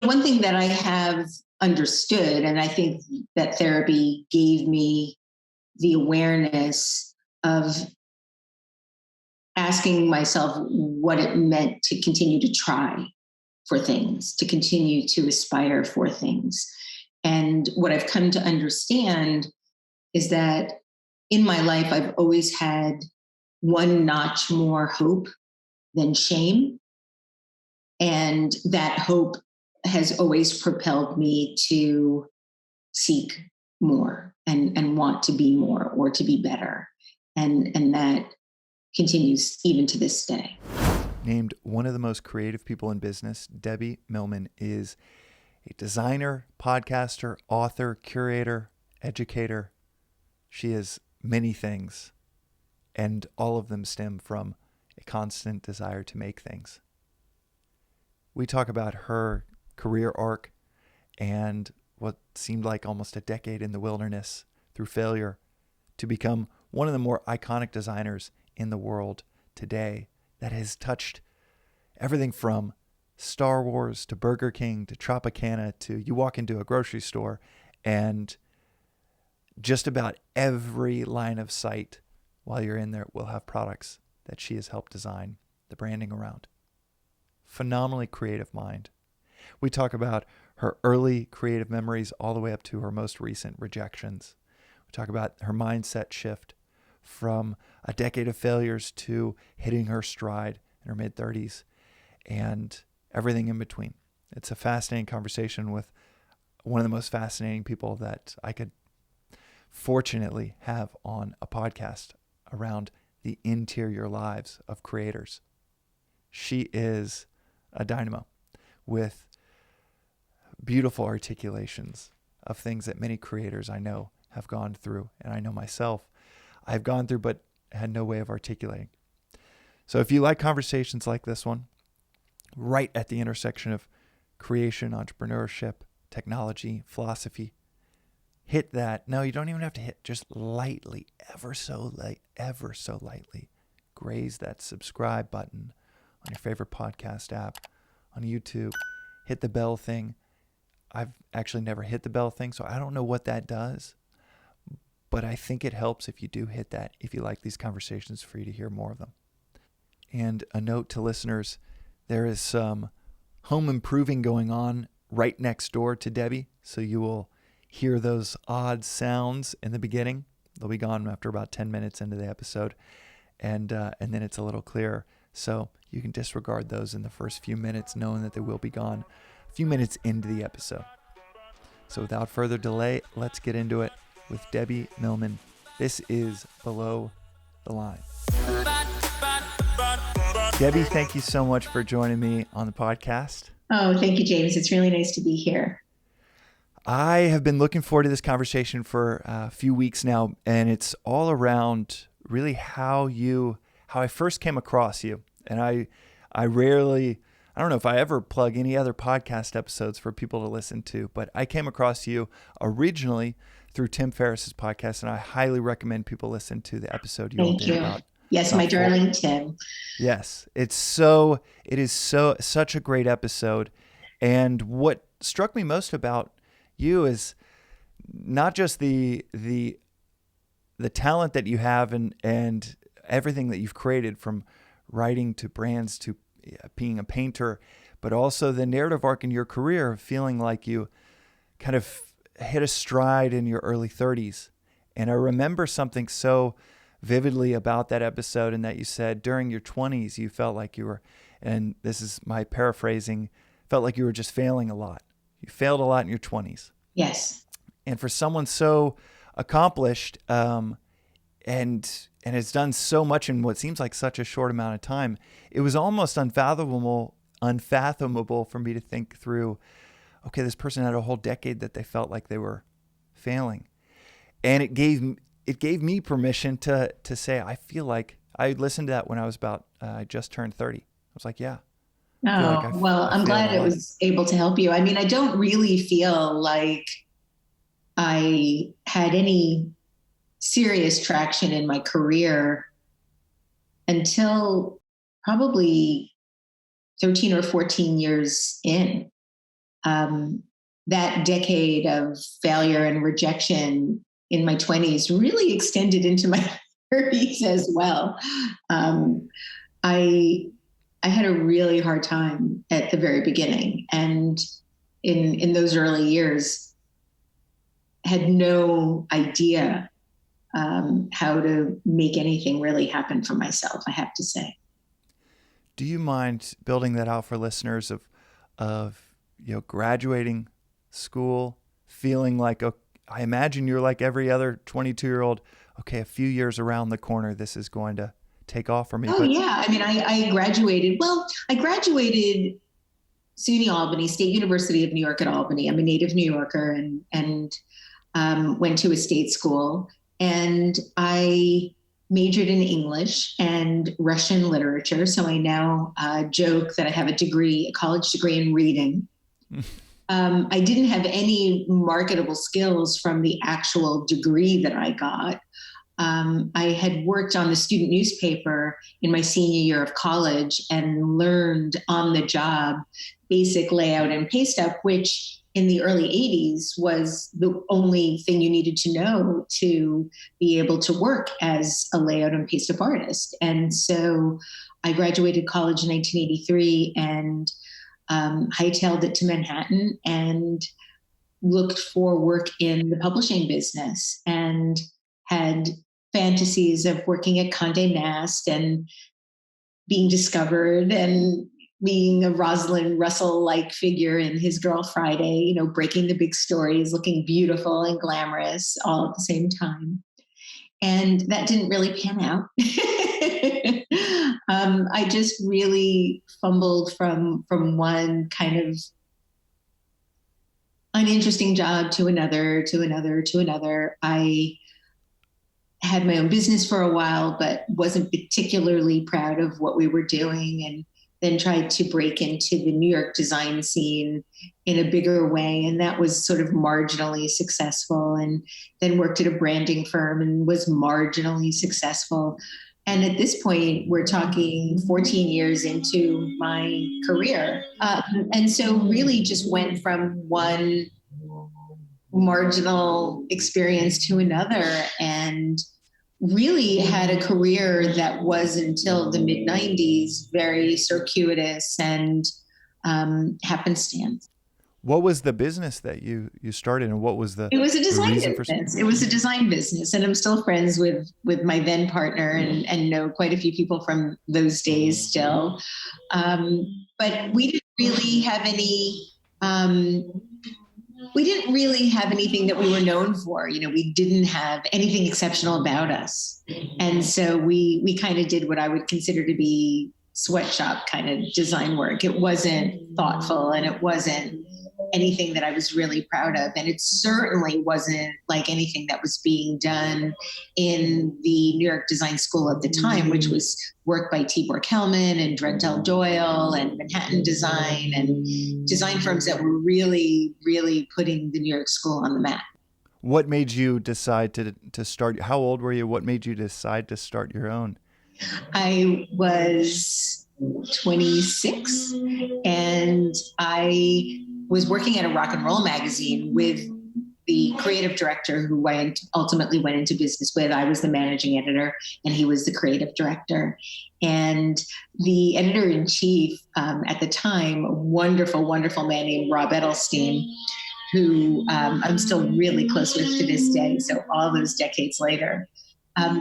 One thing that I have understood, and I think that therapy gave me the awareness of asking myself what it meant to continue to try for things, to continue to aspire for things. And what I've come to understand is that in my life, I've always had one notch more hope than shame. And that hope has always propelled me to seek more and want to be more or to be better. And that continues even to this day. Named one of the most creative people in business, Debbie Millman is a designer, podcaster, author, curator, educator. She is many things, and all of them stem from a constant desire to make things. We talk about her career arc and what seemed like almost a decade in the wilderness through failure to become one of the more iconic designers in the world today that has touched everything from Star Wars to Burger King to Tropicana to you walk into a grocery store and just about every line of sight while you're in there will have products that she has helped design the branding around. Phenomenally creative mind. We talk about her early creative memories all the way up to her most recent rejections. We talk about her mindset shift from a decade of failures to hitting her stride in her mid-30s and everything in between. It's a fascinating conversation with one of the most fascinating people that I could fortunately have on a podcast around the interior lives of creators. She is a dynamo with beautiful articulations of things that many creators I know have gone through, and I know myself I've gone through but had no way of articulating. So if you like conversations like this one, right at the intersection of creation, entrepreneurship, technology, philosophy, hit that. No, you don't even have to hit, just lightly, ever so lightly, graze that subscribe button on your favorite podcast app, on YouTube. Hit the bell thing. I've actually never hit the bell thing, so I don't know what that does. But I think it helps if you do hit that, if you like these conversations, for you to hear more of them. And a note to listeners, there is some home improving going on right next door to Debbie, so you will hear those odd sounds in the beginning. They'll be gone after about 10 minutes into the episode, and then it's a little clearer. So you can disregard those in the first few minutes, knowing that they will be gone a few minutes into the episode. So without further delay, let's get into it with Debbie Millman. This is Below the Line. Debbie, thank you so much for joining me on the podcast. Oh, thank you, James. It's really nice to be here. I have been looking forward to this conversation for a few weeks now, and it's all around really how I first came across you. And I don't know if I ever plug any other podcast episodes for people to listen to, but I came across you originally through Tim Ferriss's podcast, and I highly recommend people listen to the episode you all did about. Yes, my darling Tim. Yes, it is such a great episode. And what struck me most about you is not just the talent that you have and everything that you've created, from writing to brands to being a painter, but also the narrative arc in your career, feeling like you kind of hit a stride in your early 30s. And I remember something so vividly about that episode, and that you said during your 20s you felt like you were, and this is my paraphrasing, felt like you were just failing a lot. You failed a lot in your 20s. Yes. And for someone so accomplished and has done so much in what seems like such a short amount of time, it was almost unfathomable for me to think through, okay, this person had a whole decade that they felt like they were failing. And it gave me permission to say, I feel like I listened to that when I was about, I just turned 30. I was like, yeah. I'm glad it was able to help you. I mean, I don't really feel like I had any serious traction in my career until probably 13 or 14 years in. that decade of failure and rejection in my 20s really extended into my 30s as well. I had a really hard time at the very beginning, and in those early years, had no idea how to make anything really happen for myself, I have to say. Do you mind building that out for listeners of graduating school, feeling like, I imagine you're like every other 22-year-old, okay, a few years around the corner, this is going to take off for me. Oh, yeah. I mean, I graduated SUNY Albany, State University of New York at Albany. I'm a native New Yorker and went to a state school. And I majored in English and Russian literature. So I now joke that I have a college degree in reading. I didn't have any marketable skills from the actual degree that I got. I had worked on the student newspaper in my senior year of college and learned on the job basic layout and paste up, which in the early 80s was the only thing you needed to know to be able to work as a layout and paste up artist. And so I graduated college in 1983 and hightailed it to Manhattan and looked for work in the publishing business and had fantasies of working at Condé Nast and being discovered and being a Rosalind Russell-like figure in His Girl Friday, breaking the big stories, looking beautiful and glamorous all at the same time. And that didn't really pan out. I just really fumbled from one kind of uninteresting job to another. I had my own business for a while, but wasn't particularly proud of what we were doing, and then tried to break into the New York design scene in a bigger way. And that was sort of marginally successful, and then worked at a branding firm and was marginally successful. And at this point, we're talking 14 years into my career. And so really just went from one marginal experience to another, and really had a career that was, until the mid 90s, very circuitous and happenstance. What was the business that you started, and what was It was a design business. It was a design business, and I'm still friends with my then partner and know quite a few people from those days still. But we didn't really have anything that we were known for. We didn't have anything exceptional about us. And so we kind of did what I would consider to be sweatshop kind of design work. It wasn't thoughtful, and it wasn't anything that I was really proud of. And it certainly wasn't like anything that was being done in the New York Design School at the time, which was work by Tibor Kelman and Dredell Doyle and Manhattan Design and design firms that were really, really putting the New York School on the map. What made you decide to start? How old were you? What made you decide to start your own? I was 26, and I was working at a rock and roll magazine with the creative director who I ultimately went into business with. I was the managing editor, and he was the creative director. And the editor-in-chief at the time, a wonderful, wonderful man named Rob Edelstein, who I'm still really close with to this day, so all those decades later,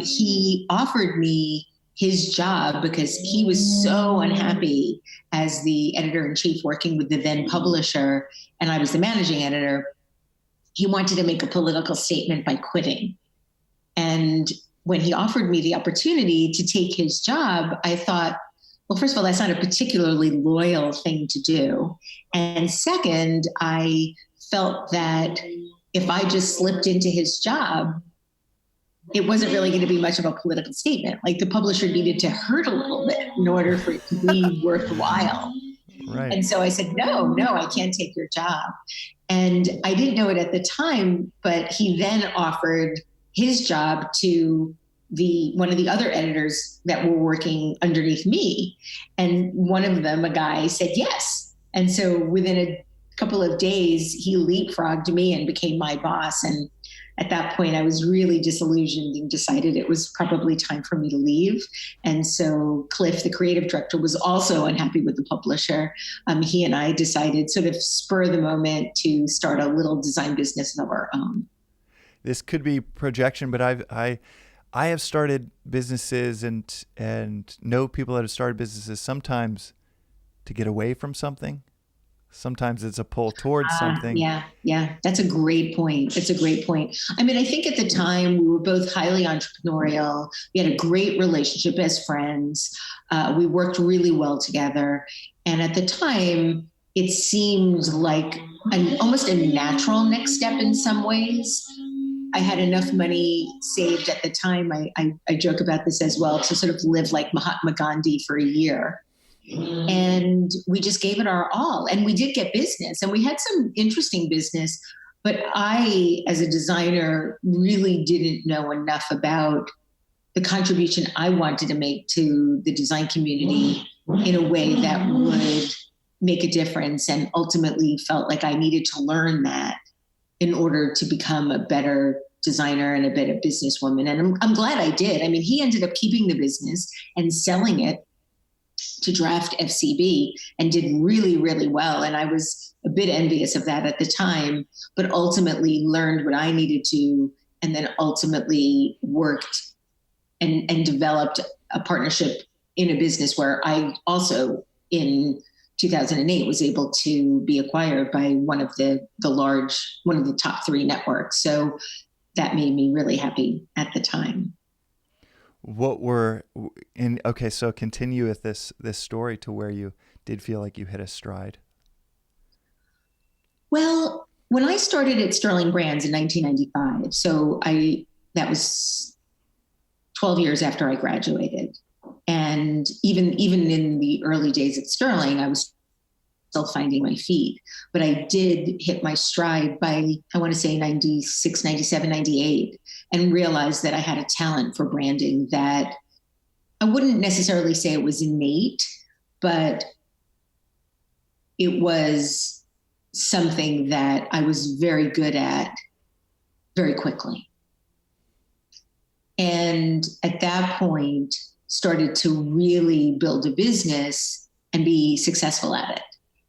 he offered me his job because he was so unhappy as the editor-in-chief working with the then publisher, and I was the managing editor. He wanted to make a political statement by quitting. And when he offered me the opportunity to take his job, I thought, well, first of all, that's not a particularly loyal thing to do. And second, I felt that if I just slipped into his job, it wasn't really going to be much of a political statement. Like, the publisher needed to hurt a little bit in order for it to be worthwhile. Right. And so I said, no, I can't take your job. And I didn't know it at the time, but he then offered his job to one of the other editors that were working underneath me. And one of them, a guy, said yes. And so within a couple of days, he leapfrogged me and became my boss. And at that point, I was really disillusioned and decided it was probably time for me to leave. And so Cliff, the creative director, was also unhappy with the publisher. He and I decided, sort of spur of the moment, to start a little design business of our own. This could be projection, but I have started businesses and know people that have started businesses sometimes to get away from something. Sometimes it's a pull towards something. Yeah. That's a great point. It's a great point. I mean, I think at the time we were both highly entrepreneurial. We had a great relationship as friends. We worked really well together. And at the time, it seemed like almost a natural next step in some ways. I had enough money saved at the time. I joke about this as well, to sort of live like Mahatma Gandhi for a year. And we just gave it our all. And we did get business, and we had some interesting business. But I, as a designer, really didn't know enough about the contribution I wanted to make to the design community in a way that would make a difference, and ultimately felt like I needed to learn that in order to become a better designer and a better businesswoman. And I'm glad I did. I mean, he ended up keeping the business and selling it to Draft FCB, and did really, really well. And I was a bit envious of that at the time, but ultimately learned what I needed to, and then ultimately worked and developed a partnership in a business where I also, in 2008, was able to be acquired by one of the top 3 networks. So that made me really happy at the time. So continue with this story to where you did feel like you hit a stride. Well, when I started at Sterling Brands in 1995, that was 12 years after I graduated. And even in the early days at Sterling, I was still finding my feet. But I did hit my stride by, I want to say, 96, 97, 98, and realized that I had a talent for branding that I wouldn't necessarily say it was innate, but it was something that I was very good at very quickly. And at that point, started to really build a business and be successful at it.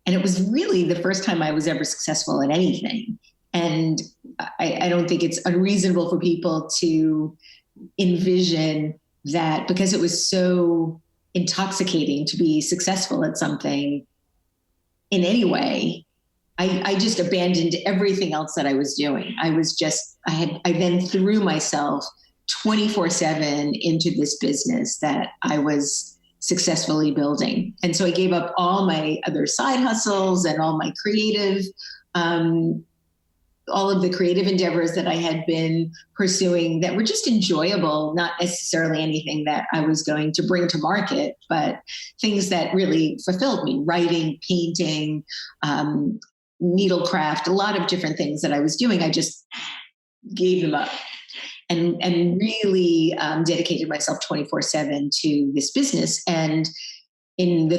And it was really the first time I was ever successful at anything. And I don't think it's unreasonable for people to envision that, because it was so intoxicating to be successful at something in any way, I just abandoned everything else that I was doing. I then threw myself 24/7 into this business that I was successfully building. And so I gave up all my other side hustles and all my creative, all of the creative endeavors that I had been pursuing that were just enjoyable, not necessarily anything that I was going to bring to market, but things that really fulfilled me: writing, painting, needlecraft, a lot of different things that I was doing. I just gave them up and really dedicated myself 24/7 to this business. And in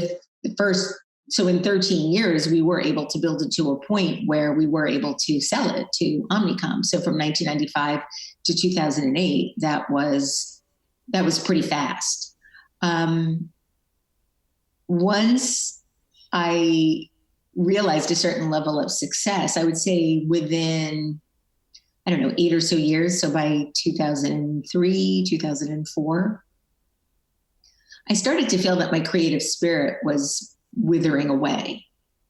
in 13 years, we were able to build it to a point where we were able to sell it to Omnicom. So from 1995 to 2008, that was pretty fast. Once I realized a certain level of success, I would say within, 8 or so years. So by 2003, 2004, I started to feel that my creative spirit was withering away,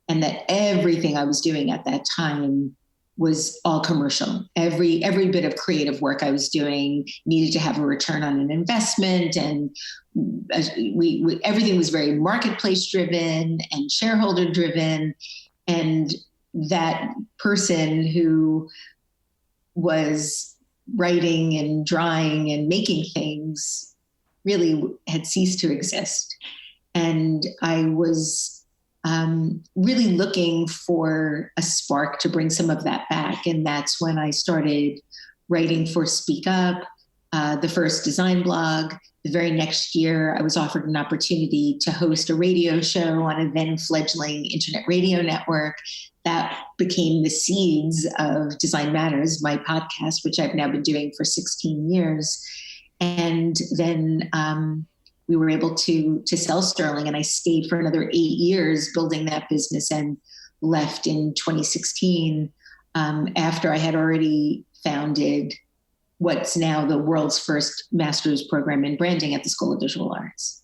and that everything I was doing at that time was all commercial. Every bit of creative work I was doing needed to have a return on an investment, and everything was very marketplace driven and shareholder driven. And that person who was writing and drawing and making things really had ceased to exist. And I was really looking for a spark to bring some of that back. And that's when I started writing for Speak Up, the first design blog, The very next year, I was offered an opportunity to host a radio show on a then fledgling internet radio network that became the seeds of Design Matters, my podcast, which I've now been doing for 16 years. And then we were able to sell Sterling, and I stayed for another 8 years building that business and left in 2016 after I had already founded what's now the world's first master's program in branding at the School of Visual Arts.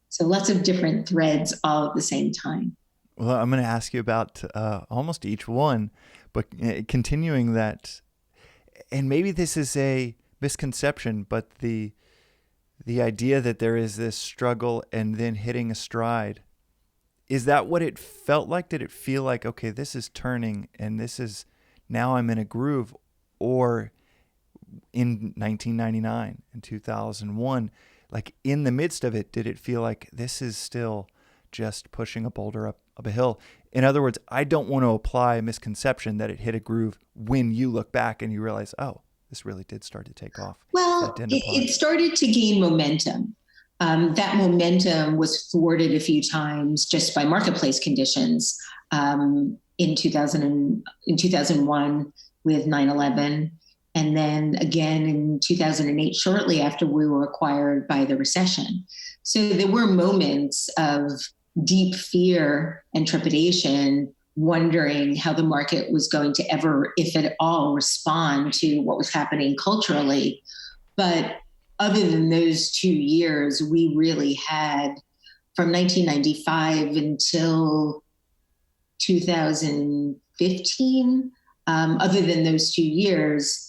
So lots of different threads all at the same time. Well, I'm going to ask you about almost each one, but continuing that, and maybe this is a misconception, but the idea that there is this struggle and then hitting a stride, is that what it felt like? Did it feel like, okay, this is turning and this is, now I'm in a groove? Or in 1999 and 2001, like in the midst of it, did it feel like this is still just pushing a boulder up a hill? In other words, I don't want to apply a misconception that it hit a groove when you look back and you realize, oh, this really did start to take off. Well, it started to gain momentum. That momentum was thwarted a few times just by marketplace conditions in 2001 with 9/11. And then again in 2008, shortly after we were acquired by the recession. So there were moments of deep fear and trepidation, wondering how the market was going to ever, if at all, respond to what was happening culturally. But other than those 2 years, we really had, from 1995 until 2015, other than those 2 years,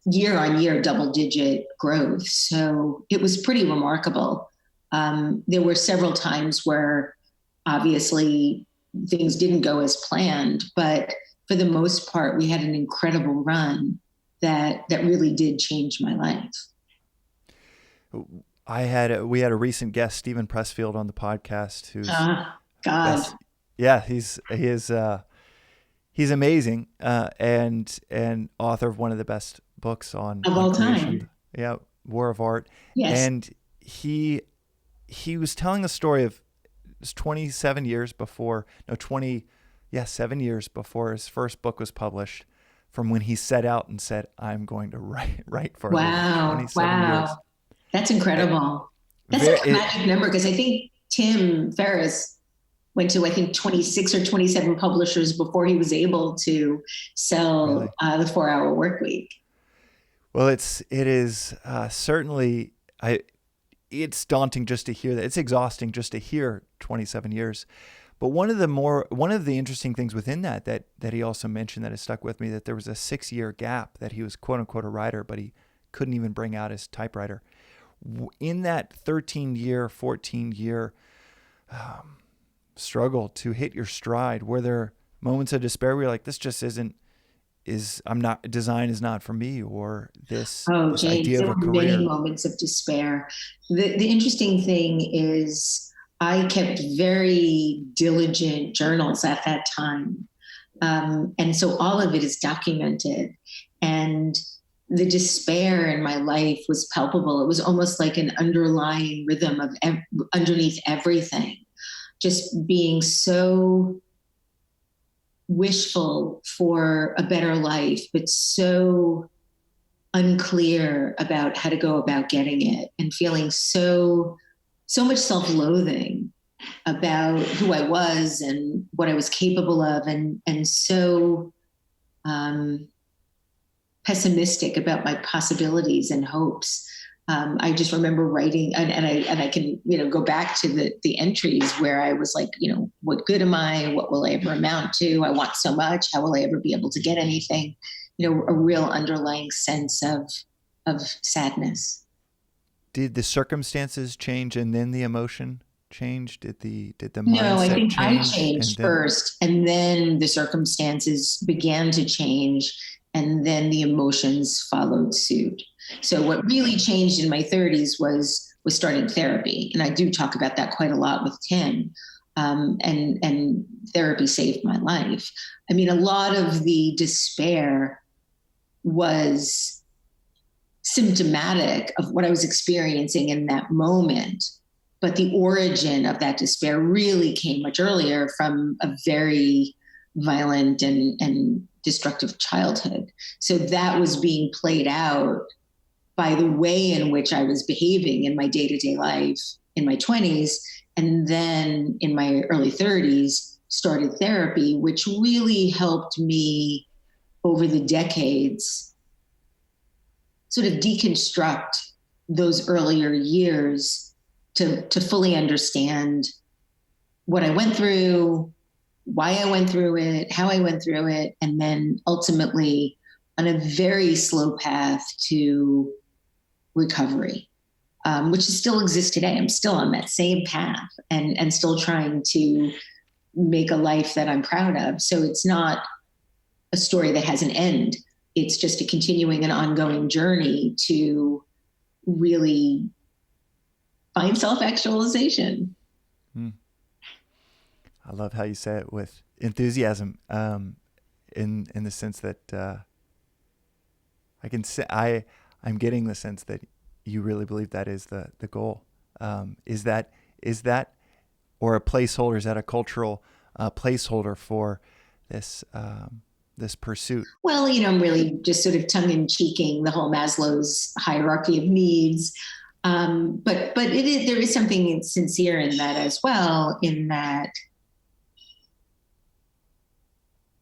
year on year, double-digit growth. So it was pretty remarkable. There were several times where obviously things didn't go as planned, but for the most part, we had an incredible run that really did change my life. We had a recent guest, Stephen Pressfield, on the podcast, who's he's amazing, and author of one of the best books on all creation. Time. Yeah, War of Art. Yes. And he was telling a story of 7 years before his first book was published, from when he set out and said, I'm going to write for 27 years. That's incredible. That's a magic number, because I think Tim Ferriss went to, 26 or 27 publishers before he was able to sell the 4-Hour Work Week. Well, it is certainly, it's daunting just to hear that. It's exhausting just to hear 27 years. But one of the interesting things within that he also mentioned that has stuck with me, that there was a 6-year gap that he was quote unquote a writer, but he couldn't even bring out his typewriter. In that 13-year, 14-year struggle to hit your stride, were there moments of despair where you're like, this just design is not for me, or this idea of a career? There were many moments of despair. The interesting thing is I kept very diligent journals at that time. And so all of it is documented. And the despair in my life was palpable. It was almost like an underlying rhythm of underneath everything, just being so wishful for a better life, but so unclear about how to go about getting it, and feeling so much self-loathing about who I was and what I was capable of, and so pessimistic about my possibilities and hopes. I just remember writing, and I can, go back to the entries where I was like, what good am I? What will I ever amount to? I want so much. How will I ever be able to get anything? A real underlying sense of sadness. Did the circumstances change and then the emotion change? Did the mindset No, I think change? I changed first, and then the circumstances began to change, and then the emotions followed suit. So what really changed in my 30s was starting therapy. And I do talk about that quite a lot with Tim. And therapy saved my life. A lot of the despair was symptomatic of what I was experiencing in that moment. But the origin of that despair really came much earlier, from a very violent and destructive childhood. So that was being played out by the way in which I was behaving in my day-to-day life in my 20s. And then in my early 30s, started therapy, which really helped me over the decades sort of deconstruct those earlier years to fully understand what I went through, why I went through it, how I went through it, and then ultimately on a very slow path to recovery, which still exists today. I'm still on that same path and still trying to make a life that I'm proud of. So it's not a story that has an end. It's just a continuing and ongoing journey to really find self-actualization. I love how you say it with enthusiasm, in the sense that I can say I'm getting the sense that you really believe that is the goal. Is that or a placeholder? Is that a cultural placeholder for this this pursuit? Well, I'm really just sort of tongue-in-cheeking the whole Maslow's hierarchy of needs. But there is something sincere in that as well, in that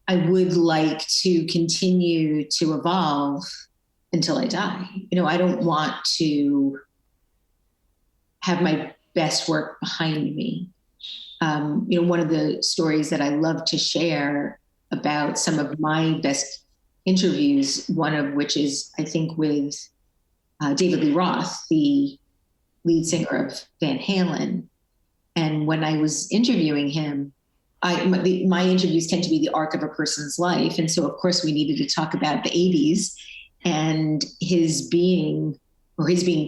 I would like to continue to evolve until I die. I don't want to have my best work behind me. One of the stories that I love to share about some of my best interviews, one of which is, I think, with David Lee Roth, the lead singer of Van Halen. And when I was interviewing him, my interviews tend to be the arc of a person's life. And so, of course, we needed to talk about the 80s and his being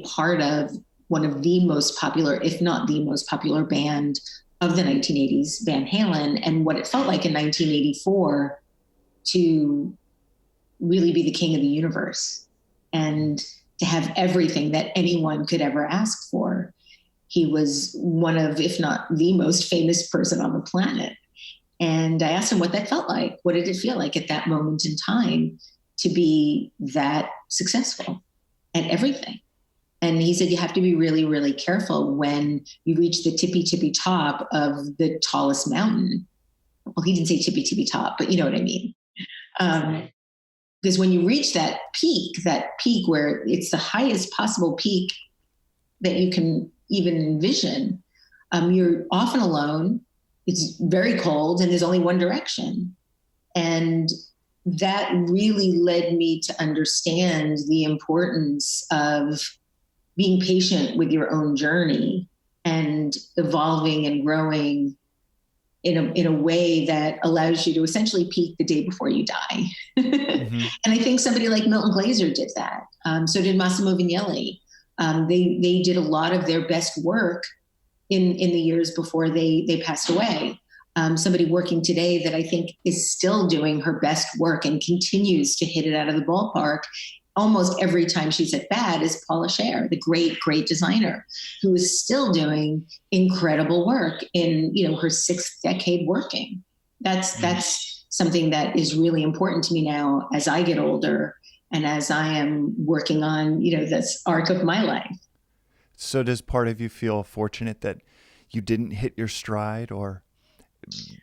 part of one of the most popular, if not the most popular band of the 1980s, Van Halen, and what it felt like in 1984 to really be the king of the universe and to have everything that anyone could ever ask for. He was one of, if not the most famous person on the planet. And I asked him what that felt like. What did it feel like at that moment in time to be that successful at everything? And he said, you have to be really, really careful when you reach the tippy top of the tallest mountain. Well, he didn't say tippy top, but you know what I mean. Because when you reach that peak where it's the highest possible peak that you can even envision, you're often alone. It's very cold and there's only one direction. And that really led me to understand the importance of being patient with your own journey and evolving and growing in a way that allows you to essentially peak the day before you die. Mm-hmm. And I think somebody like Milton Glaser did that. So did Massimo Vignelli. They did a lot of their best work in the years before they passed away. Somebody working today that I think is still doing her best work and continues to hit it out of the ballpark almost every time she's at bat is Paula Scher, the great, great designer, who is still doing incredible work in, her 6th decade working. That's something that is really important to me now as I get older and as I am working on, this arc of my life. So does part of you feel fortunate that you didn't hit your stride or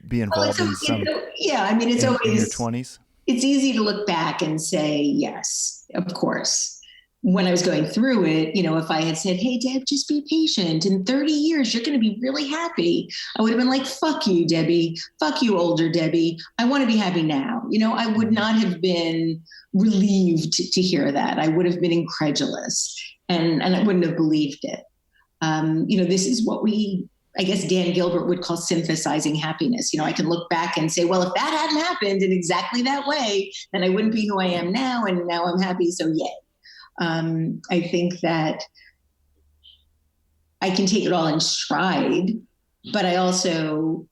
be involved in some? Yeah, I mean, it's always in your 20s. It's easy to look back and say, yes, of course. When I was going through it, if I had said, hey, Deb, just be patient. In 30 years, you're going to be really happy. I would have been like, fuck you, Debbie. Fuck you, older Debbie. I want to be happy now. I would not have been relieved to hear that. I would have been incredulous and I wouldn't have believed it. This is what I guess Dan Gilbert would call synthesizing happiness. I can look back and say, well, if that hadn't happened in exactly that way, then I wouldn't be who I am now. And now I'm happy. So yay. I think that I can take it all in stride, but I also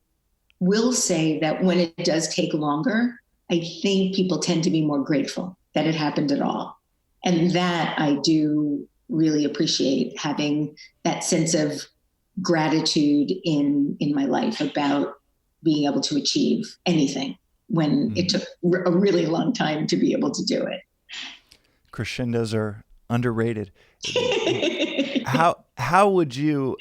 will say that when it does take longer, I think people tend to be more grateful that it happened at all. And that I do really appreciate, having that sense of gratitude in my life about being able to achieve anything when it took a really long time to be able to do it. Crescendos are underrated. How would you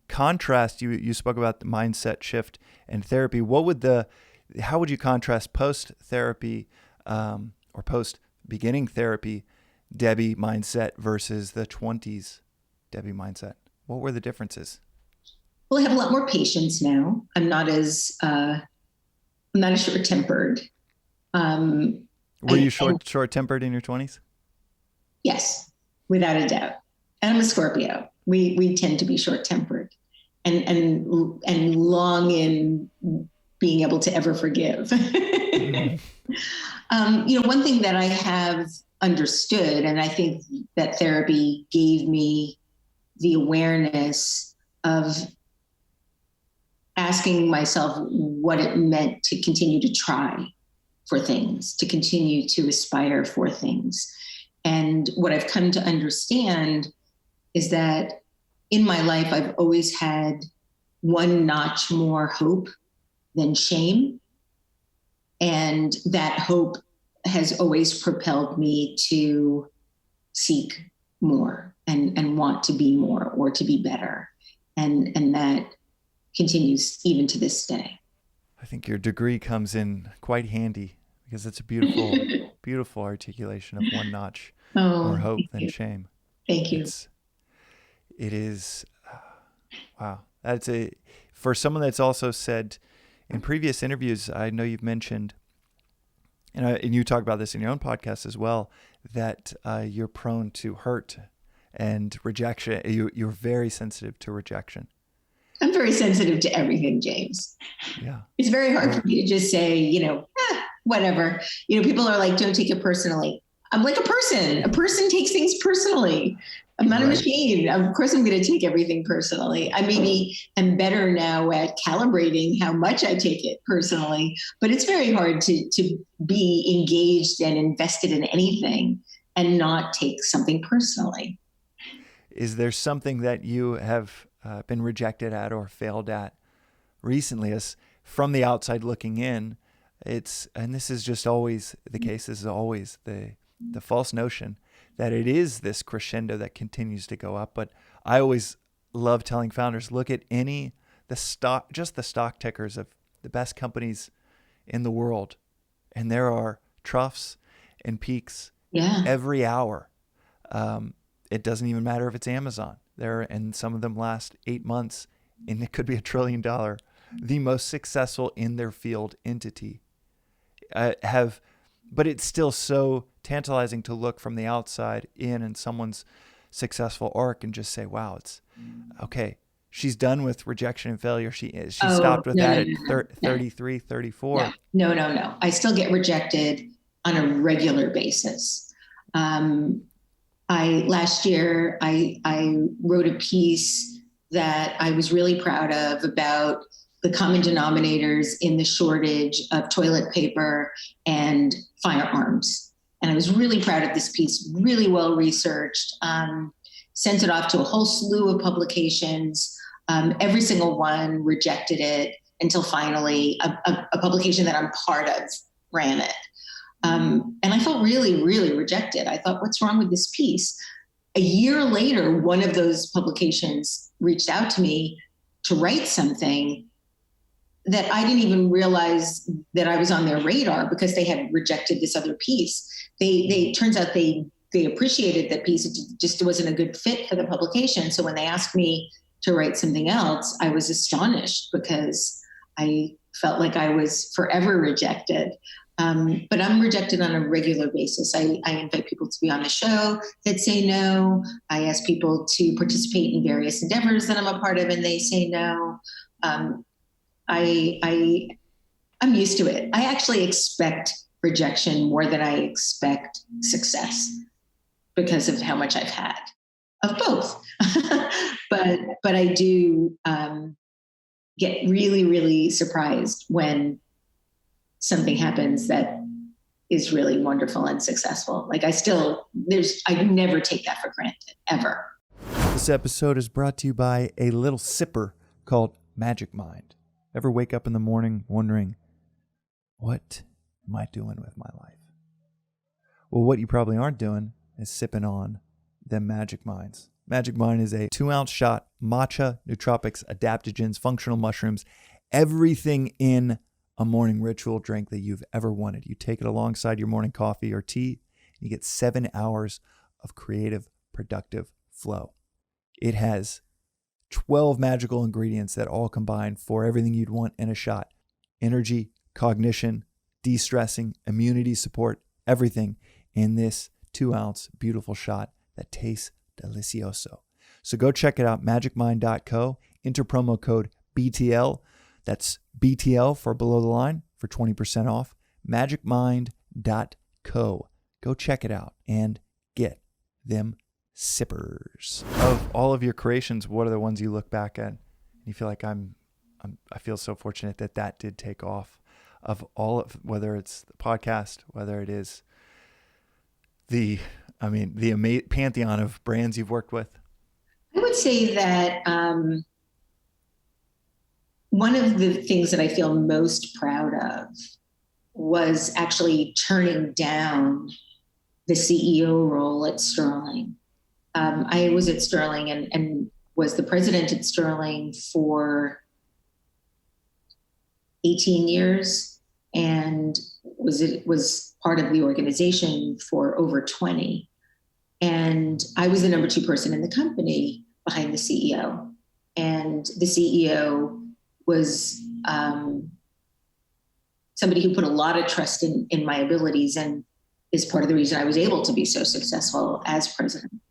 contrast? You spoke about the mindset shift and therapy. How would you contrast post therapy or post beginning therapy Debbie mindset versus the 20s Debbie mindset? What were the differences? Well, I have a lot more patience now. I'm not as short tempered. Were you short tempered in your 20s? Yes, without a doubt. And I'm a Scorpio. We tend to be short tempered and long in being able to ever forgive. One thing that I have understood, and I think that therapy gave me the awareness of asking myself what it meant to continue to try for things, to continue to aspire for things. And what I've come to understand is that in my life, I've always had one notch more hope than shame. And that hope has always propelled me to seek more and want to be more or to be better. And that continues even to this day. I think your degree comes in quite handy because it's a beautiful, beautiful articulation of one notch more hope than shame. Thank you. It is, wow. For someone that's also said in previous interviews, I know you've mentioned, and you talk about this in your own podcast as well, that you're prone to hurt and rejection. You're very sensitive to rejection. I'm very sensitive to everything, James. Yeah. It's very hard for me to just say, whatever. People are like, don't take it personally. I'm like a person. A person takes things personally. I'm not a machine. Of course, I'm going to take everything personally. I maybe am better now at calibrating how much I take it personally, but it's very hard to be engaged and invested in anything and not take something personally. Is there something that you have been rejected at or failed at recently, as from the outside looking in? And this is just always the case. This is always the false notion that it is this crescendo that continues to go up. But I always love telling founders, look at the stock tickers of the best companies in the world. And there are troughs and peaks every hour. It doesn't even matter if it's Amazon. And some of them last 8 months, and it could be $1 trillion. The most successful in their field entity but it's still so tantalizing to look from the outside in someone's successful arc and just say, wow, it's okay. She's done with rejection and failure. She stopped with that at 33, 34. No. I still get rejected on a regular basis. Last year, I wrote a piece that I was really proud of about the common denominators in the shortage of toilet paper and firearms. And I was really proud of this piece, really well researched, sent it off to a whole slew of publications. Every single one rejected it until finally a publication that I'm part of ran it. And I felt really, really rejected. I thought, what's wrong with this piece? A year later, one of those publications reached out to me to write something that I didn't even realize that I was on their radar because they had rejected this other piece. They turns out they appreciated that piece. It just wasn't a good fit for the publication. So when they asked me to write something else, I was astonished because I felt like I was forever rejected. But I'm rejected on a regular basis. I invite people to be on the show that say no. I ask people to participate in various endeavors that I'm a part of and they say no. I'm used to it. I actually expect rejection more than I expect success because of how much I've had of both. but I do get really, really surprised when something happens that is really wonderful and successful. Like I never take that for granted, ever. This episode is brought to you by a little sipper called Magic Mind. Ever wake up in the morning wondering, what am I doing with my life? Well, what you probably aren't doing is sipping on them Magic Minds. Magic Mind is a 2-ounce shot, matcha, nootropics, adaptogens, functional mushrooms, everything in a morning ritual drink that you've ever wanted. You take it alongside your morning coffee or tea, and you get 7 hours of creative, productive flow. It has 12 magical ingredients that all combine for everything you'd want in a shot. Energy, cognition, de-stressing, immunity support, everything in this 2-ounce beautiful shot that tastes delicioso. So go check it out, magicmind.co, enter promo code BTL. That's BTL for below the line for 20% off, magicmind.co. Go check it out and get them sippers. Of all of your creations, what are the ones you look back at and you feel like I feel so fortunate that did take off? Of all of, whether it's the podcast, whether it is the pantheon of brands you've worked with? I would say that one of the things that I feel most proud of was actually turning down the CEO role at Sterling. I was at Sterling and was the president at Sterling for 18 years and was part of the organization for over 20. And I was the number 2 person in the company behind the CEO. And the CEO was somebody who put a lot of trust in my abilities and is part of the reason I was able to be so successful as president.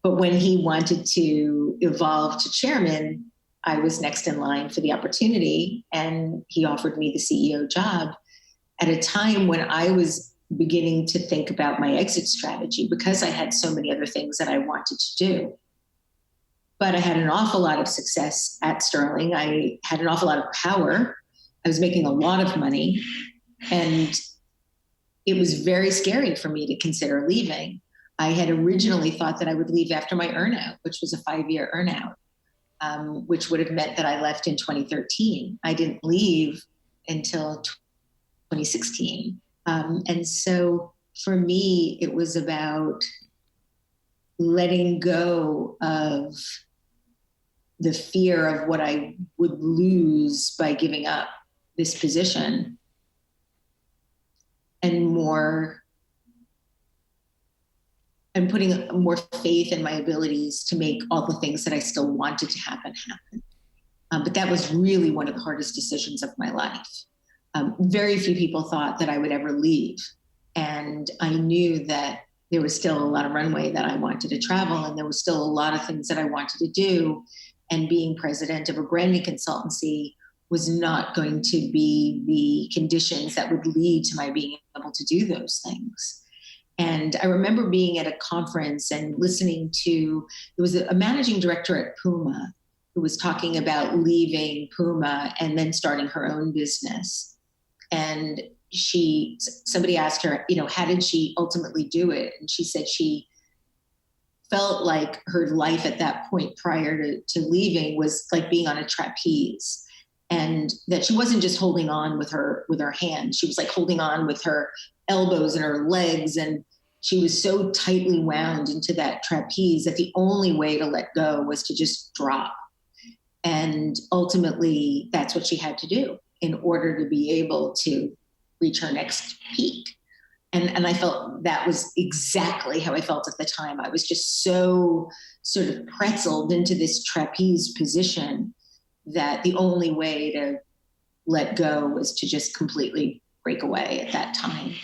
But when he wanted to evolve to chairman, I was next in line for the opportunity, and he offered me the CEO job at a time when I was beginning to think about my exit strategy because I had so many other things that I wanted to do. But I had an awful lot of success at Sterling. I had an awful lot of power. I was making a lot of money, and it was very scary for me to consider leaving. I had originally thought that I would leave after my earnout, which was a 5-year earnout, which would have meant that I left in 2013. I didn't leave until 2016. And so for me, it was about letting go of the fear of what I would lose by giving up this position and putting more faith in my abilities to make all the things that I still wanted to happen. But that was really one of the hardest decisions of my life. Very few people thought that I would ever leave. And I knew that there was still a lot of runway that I wanted to travel, and there was still a lot of things that I wanted to do. And being president of a branding consultancy was not going to be the conditions that would lead to my being able to do those things. And I remember being at a conference and listening to, there was a managing director at Puma who was talking about leaving Puma and then starting her own business. And somebody asked her, how did she ultimately do it? And she said she felt like her life at that point prior to leaving was like being on a trapeze, and that she wasn't just holding on with her hands. She was like holding on with her elbows and her legs, and she was so tightly wound into that trapeze that the only way to let go was to just drop. And ultimately, that's what she had to do in order to be able to reach her next peak. And I felt that was exactly how I felt at the time. I was just so sort of pretzeled into this trapeze position that the only way to let go was to just completely break away at that time.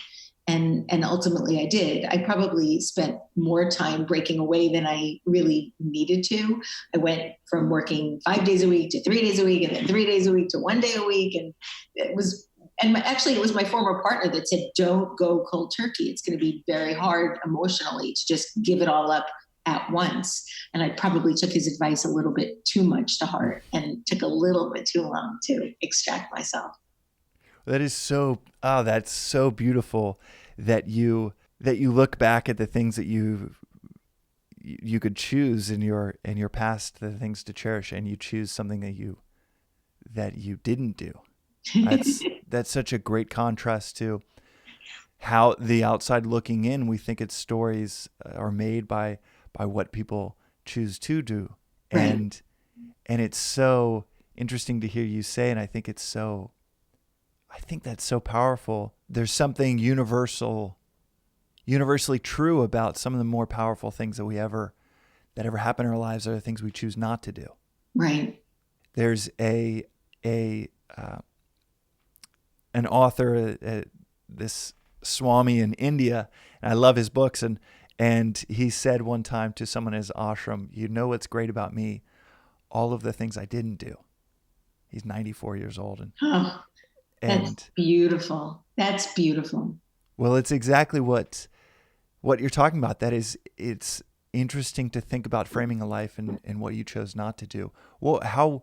And ultimately I did. I probably spent more time breaking away than I really needed to. I went from working 5 days a week to 3 days a week, and then 3 days a week to 1 day a week. And it was my former partner that said, don't go cold turkey. It's going to be very hard emotionally to just give it all up at once. And I probably took his advice a little bit too much to heart and took a little bit too long to extract myself. That is so, oh, that's so beautiful that you look back at the things that you could choose in your past, the things to cherish, and you choose something that you didn't do. That's such a great contrast to how the outside looking in, we think its stories are made by what people choose to do. Right. And it's so interesting to hear you say, and I think that's so powerful. There's something universally true about some of the more powerful things that ever happen in our lives are the things we choose not to do. Right. There's an author, this Swami in India, and I love his books, and he said one time to someone in his ashram, "You know what's great about me? All of the things I didn't do." He's 94 years old, Oh, that's beautiful. That's beautiful. Well, it's exactly what you're talking about. That is, it's interesting to think about framing a life and what you chose not to do. Well, how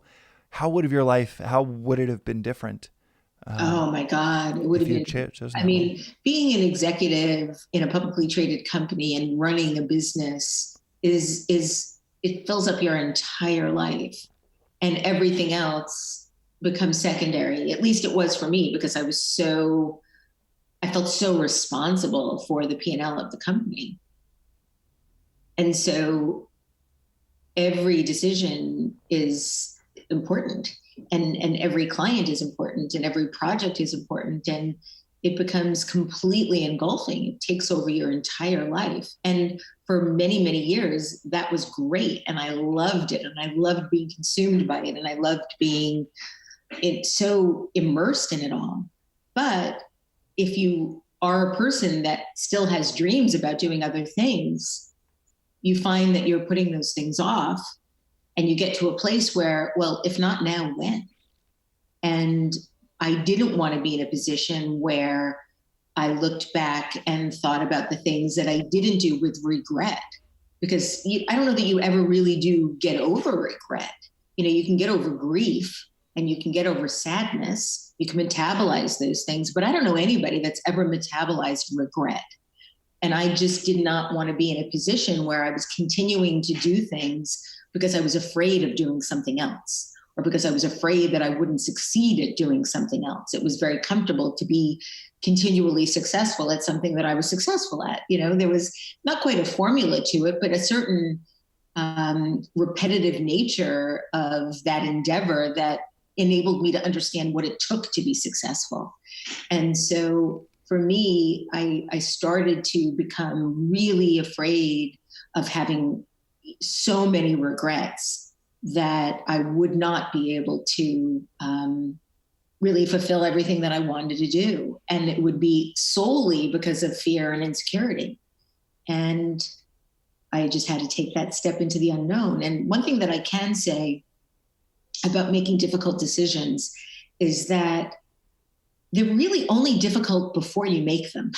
would it have been different? Oh my God. It would have been, I mean, being an executive in a publicly traded company and running a business it fills up your entire life, and everything else becomes secondary. At least it was for me, because I felt so responsible for the P&L of the company. And so every decision is important, and every client is important, and every project is important, and it becomes completely engulfing. It takes over your entire life. And for many, many years, that was great. And I loved it. And I loved being consumed by it. And I loved being so immersed in it all. But if you are a person that still has dreams about doing other things, you find that you're putting those things off, and you get to a place where, well, if not now, when? And I didn't want to be in a position where I looked back and thought about the things that I didn't do with regret, because I don't know that you ever really do get over regret. You can get over grief, and you can get over sadness. You can metabolize those things, but I don't know anybody that's ever metabolized regret. And I just did not want to be in a position where I was continuing to do things because I was afraid of doing something else, or because I was afraid that I wouldn't succeed at doing something else. It was very comfortable to be continually successful at something that I was successful at. There was not quite a formula to it, but a certain repetitive nature of that endeavor that enabled me to understand what it took to be successful. And so for me, I started to become really afraid of having so many regrets that I would not be able to really fulfill everything that I wanted to do. And it would be solely because of fear and insecurity. And I just had to take that step into the unknown. And one thing that I can say about making difficult decisions is that they're really only difficult before you make them.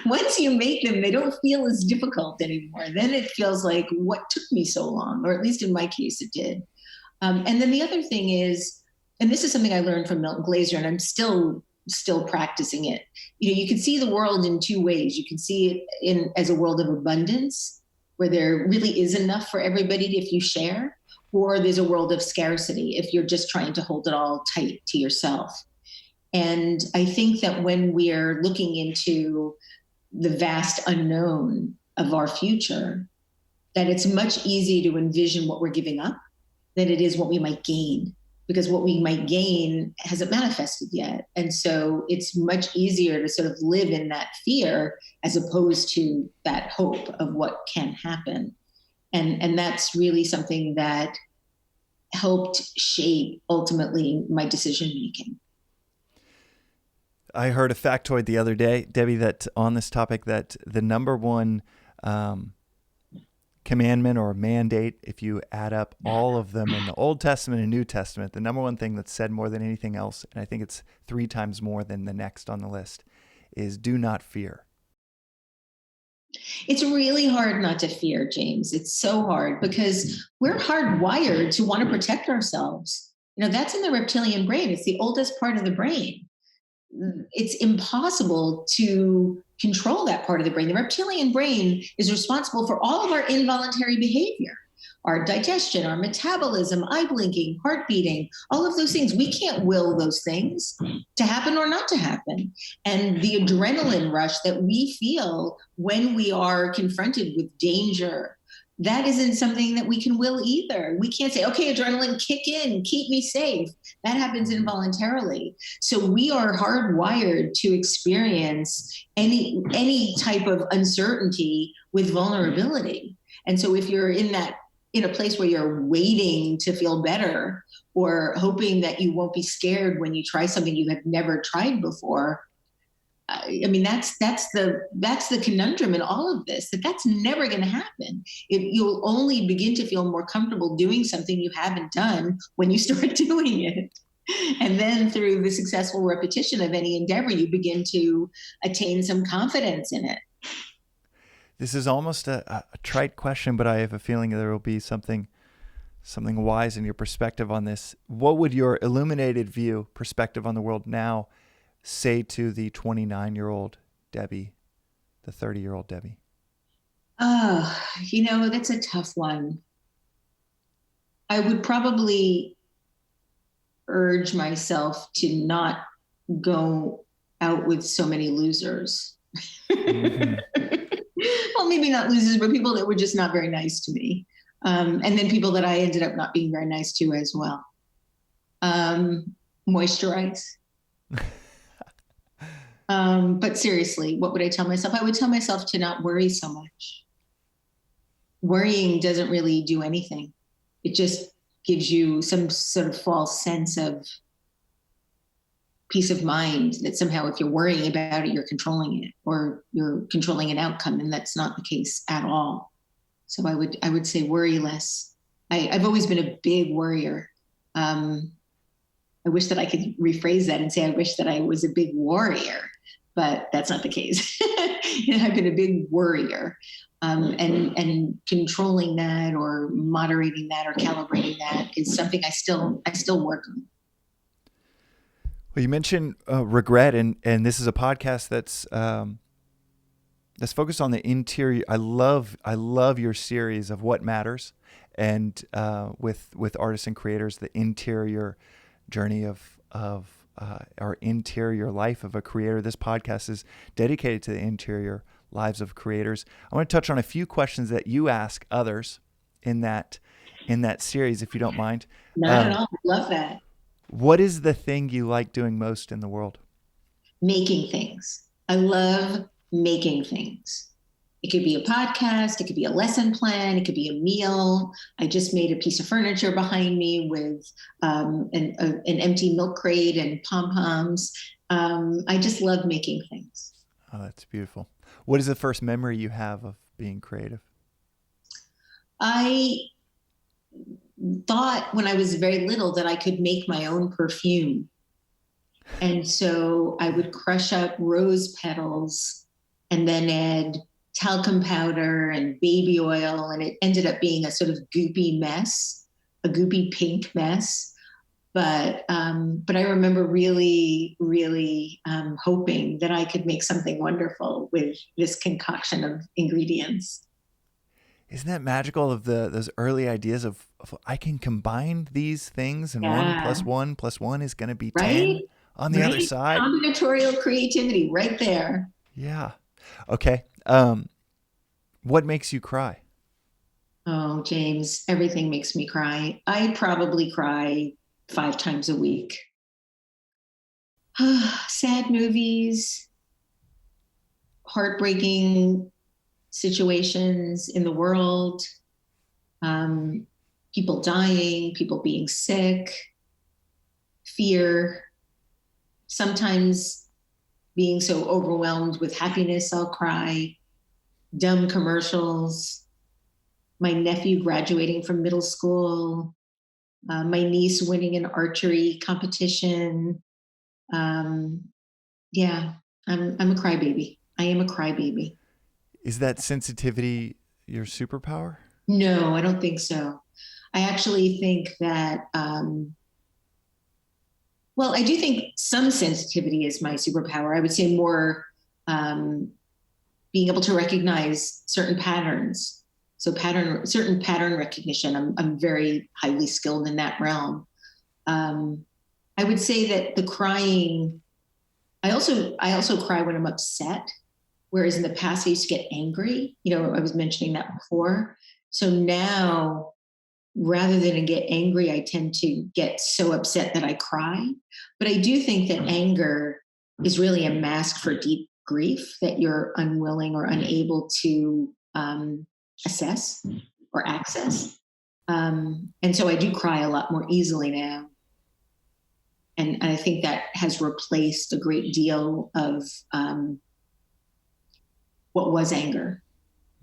Once you make them, they don't feel as difficult anymore. Then it feels like, what took me so long? Or at least in my case, it did. And then the other thing is, and this is something I learned from Milton Glaser, and I'm still practicing it. You can see the world in two ways. You can see it as a world of abundance, where there really is enough for everybody if you share, or there's a world of scarcity if you're just trying to hold it all tight to yourself. And I think that when we're looking into the vast unknown of our future, that it's much easier to envision what we're giving up than it is what we might gain, because what we might gain hasn't manifested yet. And so it's much easier to sort of live in that fear as opposed to that hope of what can happen. And that's really something that helped shape ultimately my decision making. I heard a factoid the other day, Debbie, that on this topic, that the number one commandment or mandate, if you add up all of them in the Old Testament and New Testament, the number one thing that's said more than anything else, and I think it's 3 times more than the next on the list, is do not fear. It's really hard not to fear, James. It's so hard because we're hardwired to want to protect ourselves. That's in the reptilian brain. It's the oldest part of the brain. it's impossible to control that part of the brain. The reptilian brain is responsible for all of our involuntary behavior, our digestion, our metabolism, eye blinking, heart beating, all of those things. We can't will those things to happen or not to happen. And the adrenaline rush that we feel when we are confronted with danger, that isn't something that we can will either. We can't say, okay, adrenaline, kick in, keep me safe. That happens involuntarily. So we are hardwired to experience any type of uncertainty with vulnerability. And so if you're in a place where you're waiting to feel better or hoping that you won't be scared when you try something you have never tried before, I mean, that's the conundrum in all of this, that's never going to happen. You'll only begin to feel more comfortable doing something you haven't done when you start doing it. And then through the successful repetition of any endeavor, you begin to attain some confidence in it. This is almost a trite question, but I have a feeling there will be something wise in your perspective on this. What would your illuminated view, perspective on the world now say to the 29-year-old Debbie, the 30-year-old Debbie? That's a tough one. I would probably urge myself to not go out with so many losers. Mm-hmm. Well, maybe not losers, but people that were just not very nice to me. And then people that I ended up not being very nice to as well. Moisturize. But seriously, what would I tell myself? I would tell myself to not worry so much. Worrying doesn't really do anything. It just gives you some sort of false sense of peace of mind that somehow if you're worrying about it, you're controlling it or you're controlling an outcome. And that's not the case at all. So I would say worry less. I've always been a big worrier. I wish that I could rephrase that and say, I wish that I was a big warrior, but that's not the case. I've been a big worrier. And controlling that or moderating that or calibrating that is something I still work on. Well, you mentioned regret, and this is a podcast that's focused on the interior. I love your series of What Matters, and with artists and creators, the interior journey of our interior life of a creator. This podcast is dedicated to the interior lives of creators. I want to touch on a few questions that you ask others in that series, if you don't mind. Not at all. Love that. What is the thing you like doing most in the world? Making things. I love making things. It could be a podcast. It could be a lesson plan. It could be a meal. I just made a piece of furniture behind me with an empty milk crate and pom-poms. I just love making things. Oh, that's beautiful. What is the first memory you have of being creative? I thought when I was very little that I could make my own perfume. And so I would crush up rose petals and then add talcum powder and baby oil. And it ended up being a sort of goopy mess, a goopy pink mess. But I remember really, really hoping that I could make something wonderful with this concoction of ingredients. Isn't that magical of those early ideas of I can combine these things and 1 + 1 is going to be 10 on the other side? Combinatorial creativity right there. Yeah. Okay. What makes you cry? Oh, James, everything makes me cry. I probably cry 5 times a week. Sad movies, heartbreaking situations in the world, people dying, people being sick, fear, sometimes being so overwhelmed with happiness, I'll cry, dumb commercials, my nephew graduating from middle school, my niece winning an archery competition. I'm a crybaby. I am a crybaby. Is that sensitivity your superpower? No, I don't think so. I actually think that Well, I do think some sensitivity is my superpower. I would say more being able to recognize certain patterns. So certain pattern recognition. I'm very highly skilled in that realm. I would say that the crying. I also cry when I'm upset. Whereas in the past I used to get angry. I was mentioning that before. So now, rather than get angry, I tend to get so upset that I cry. But I do think that anger is really a mask for deep grief that you're unwilling or unable to assess or access. And so I do cry a lot more easily now. And I think that has replaced a great deal of what was anger.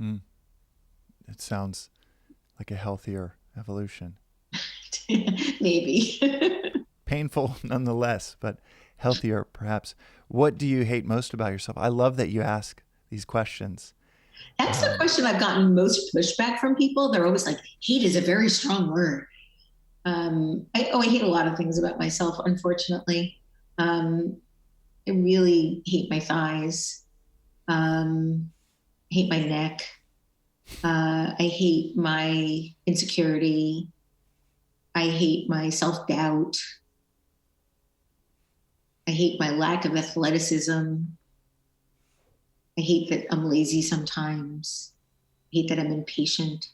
Mm. It sounds like a healthier evolution. Maybe. Painful nonetheless, but healthier perhaps. What do you hate most about yourself? I love that you ask these questions. That's the question I've gotten most pushback from people. They're always like, hate is a very strong word. I hate a lot of things about myself, unfortunately. I really hate my thighs. Hate my neck. I hate my insecurity. I hate my self-doubt. I hate my lack of athleticism. I hate that I'm lazy sometimes. I hate that I'm impatient.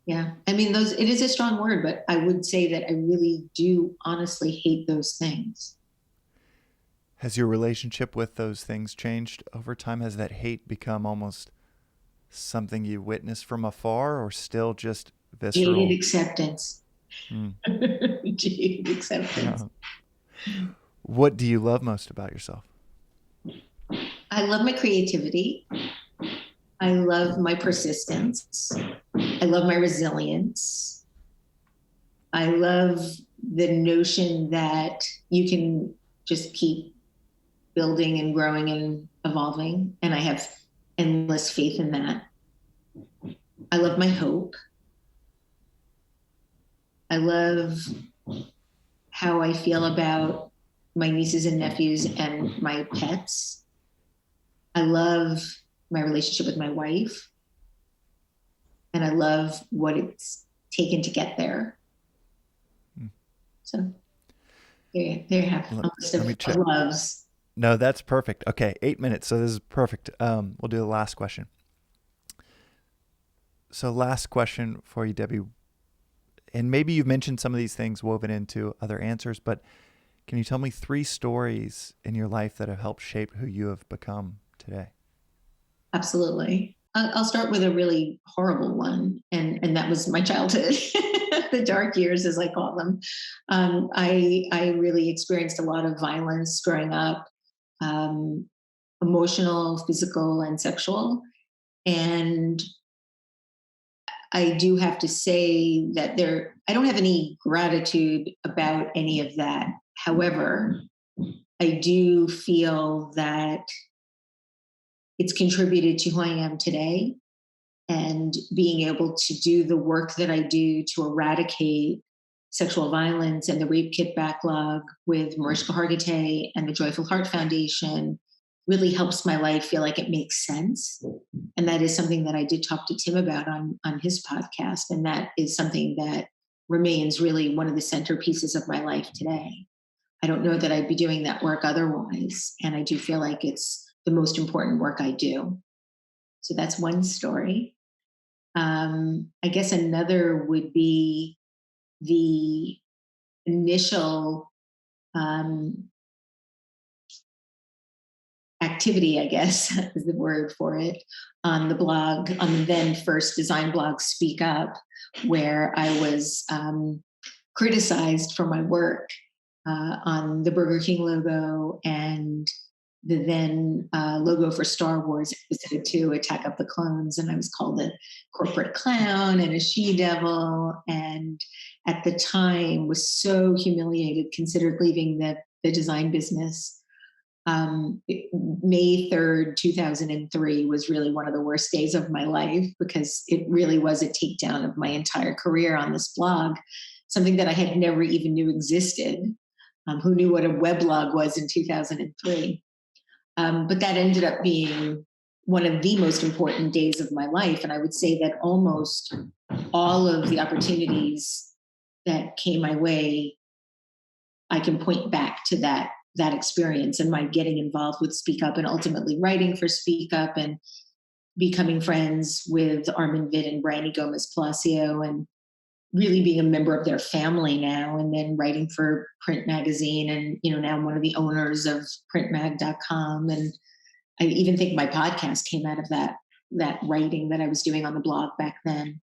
Yeah. I mean, it is a strong word, but I would say that I really do honestly hate those things. Has your relationship with those things changed over time? Has that hate become almost something you witness from afar, or still just visceral? Jaded acceptance. Jaded acceptance. What do you love most about yourself? I love my creativity. I love my persistence. I love my resilience. I love the notion that you can just keep building and growing and evolving. And I have endless faith in that. I love my hope. I love how I feel about my nieces and nephews and my pets. I love my relationship with my wife. And I love what it's taken to get there. So there you have a list of loves. No, that's perfect. Okay, 8 minutes. So this is perfect. We'll do the last question. So last question for you, Debbie. And maybe you've mentioned some of these things woven into other answers, but can you tell me 3 stories in your life that have helped shape who you have become today? Absolutely. I'll start with a really horrible one, and that was my childhood, the dark years, as I call them. I really experienced a lot of violence growing up, emotional, physical, and sexual. And I do have to say that I don't have any gratitude about any of that. However, I do feel that it's contributed to who I am today, and being able to do the work that I do to eradicate sexual violence and the rape kit backlog with Mariska Hargitay and the Joyful Heart Foundation really helps my life feel like it makes sense. And that is something that I did talk to Tim about on his podcast. And that is something that remains really one of the centerpieces of my life today. I don't know that I'd be doing that work otherwise. And I do feel like it's the most important work I do. So that's one story. I guess another would be the initial activity, I guess is the word for it, on the blog, on the then first design blog, Speak Up, where I was criticized for my work on the Burger King logo and the then logo for Star Wars Episode 2, Attack of the Clones. And I was called a corporate clown and a she-devil. And at the time was so humiliated, considered leaving the design business. May 3rd, 2003 was really one of the worst days of my life, because it really was a takedown of my entire career on this blog, something that I had never even knew existed. Who knew what a weblog was in 2003? But that ended up being one of the most important days of my life. And I would say that almost all of the opportunities that came my way, I can point back to that experience and my getting involved with Speak Up and ultimately writing for Speak Up and becoming friends with Armin Vitt and Brandy Gomez Palacio and really being a member of their family now, and then writing for Print Magazine, and now I'm one of the owners of printmag.com. And I even think my podcast came out of that writing that I was doing on the blog back then.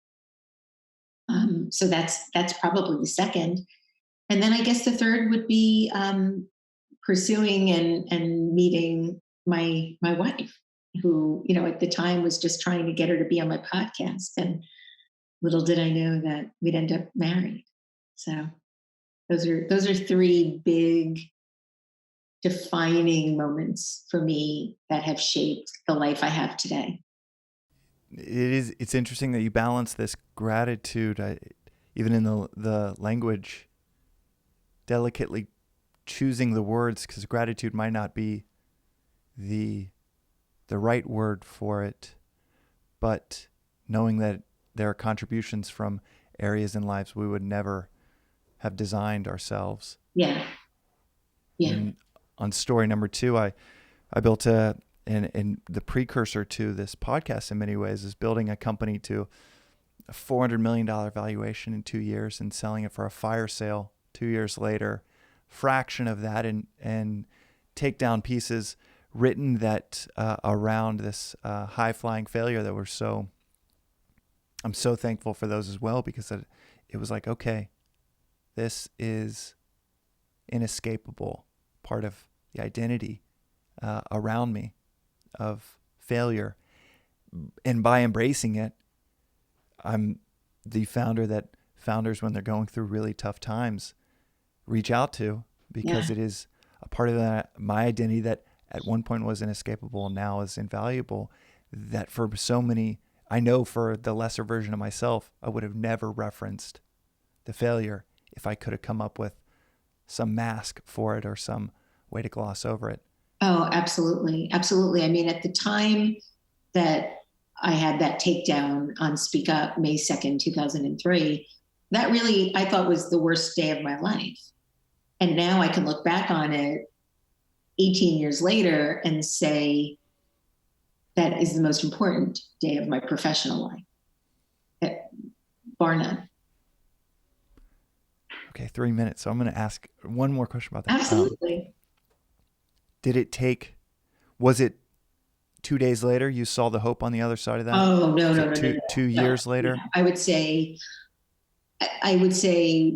So that's probably the second. And then I guess the third would be pursuing and meeting my wife, who at the time was just trying to get her to be on my podcast, and little did I know that we'd end up married. So those are three big defining moments for me that have shaped the life I have today. It's interesting that you balance this gratitude, even in the language, delicately choosing the words, because gratitude might not be the right word for it, but knowing that there are contributions from areas in lives we would never have designed ourselves. Yeah. And on story number 2, I built and the precursor to this podcast in many ways is building a company to a $400 million valuation in 2 years and selling it for a fire sale 2 years later, fraction of that, and take down pieces written that around this high flying failure that I'm so thankful for those as well, because it was like, okay, this is inescapable part of the identity around me of failure. And by embracing it, I'm the founder that founders, when they're going through really tough times, reach out to, because it is a part of my identity that at one point was inescapable and now is invaluable, that for so many, I know for the lesser version of myself, I would have never referenced the failure if I could have come up with some mask for it or some way to gloss over it. Oh, absolutely. Absolutely. I mean, at the time that I had that takedown on Speak Up, May 2nd, 2003, that really, I thought, was the worst day of my life. And now I can look back on it 18 years later and say, that is the most important day of my professional life, bar none. Okay, 3 minutes. So I'm going to ask one more question about that. Absolutely. Was it 2 days later you saw the hope on the other side of that? Oh, no. 2 years later? I would say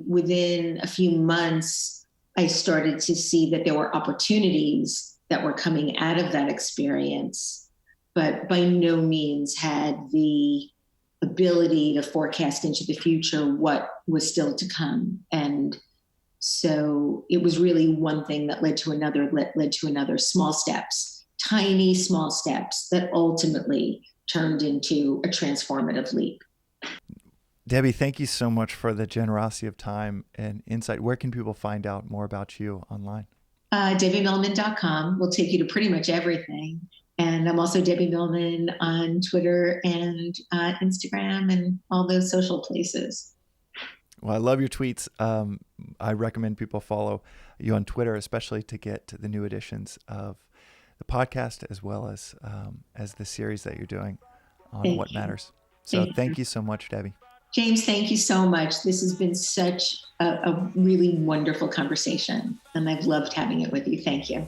within a few months, I started to see that there were opportunities that were coming out of that experience, but by no means had the ability to forecast into the future what was still to come. And so it was really one thing that led to another, small steps, tiny small steps that ultimately turned into a transformative leap. Debbie, thank you so much for the generosity of time and insight. Where can people find out more about you online? DebbieMillman.com will take you to pretty much everything. And I'm also Debbie Millman on Twitter and Instagram and all those social places. Well, I love your tweets. I recommend people follow you on Twitter, especially to get the new editions of the podcast, as well as the series that you're doing on What Matters. So thank you so much, Debbie. James, thank you so much. This has been such a really wonderful conversation, and I've loved having it with you. Thank you.